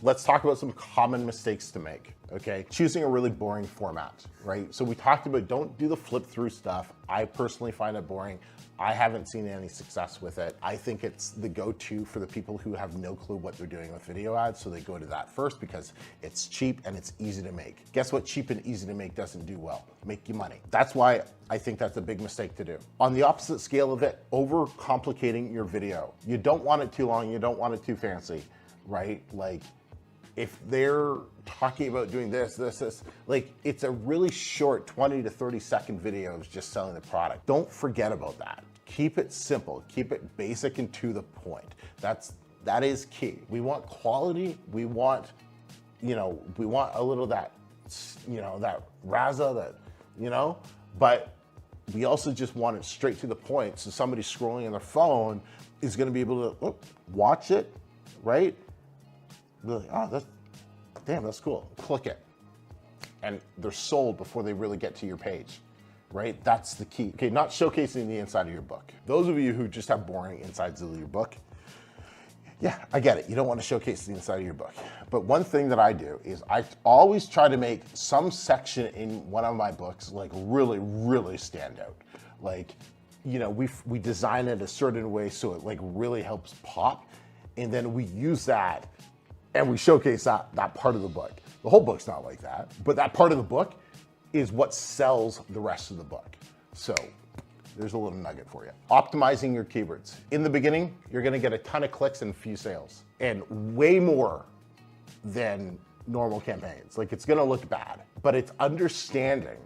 Let's talk about some common mistakes to make, okay? Choosing a really boring format, right? So we talked about don't do the flip through stuff. I personally find it boring. I haven't seen any success with it. I think it's the go-to for the people who have no clue what they're doing with video ads, so they go to that first because it's cheap and it's easy to make. Guess what cheap and easy to make doesn't do well? Make you money. That's why I think that's a big mistake to do. On the opposite scale of it, over-complicating your video. You don't want it too long, you don't want it too fancy, right? Like, if they're talking about doing this, like it's a really short 20 to 30 second video of just selling the product. Don't forget about that. Keep it simple, keep it basic and to the point. That is key. We want quality, we want, we want a little that, that raza, but we also just want it straight to the point. So somebody scrolling on their phone is gonna be able to watch it, right? Really, oh, that's cool. Click it. And they're sold before they really get to your page, right? That's the key. Okay, not showcasing the inside of your book. Those of you who just have boring insides of your book, yeah, I get it. You don't want to showcase the inside of your book. But one thing that I do is I always try to make some section in one of my books like really, really stand out. Like, we design it a certain way so it like really helps pop. And then we use that and we showcase that part of the book. The whole book's not like that, but that part of the book is what sells the rest of the book. So there's a little nugget for you. Optimizing your keywords. In the beginning, you're gonna get a ton of clicks and few sales, and way more than normal campaigns. Like, it's gonna look bad, but it's understanding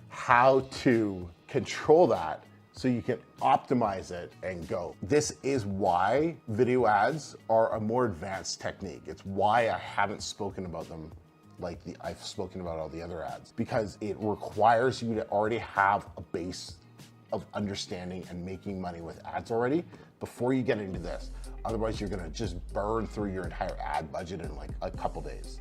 how to control that so you can optimize it and go. This is why video ads are a more advanced technique. It's why I haven't spoken about them like I've spoken about all the other ads, because it requires you to already have a base of understanding and making money with ads already before you get into this. Otherwise, you're gonna just burn through your entire ad budget in like a couple days.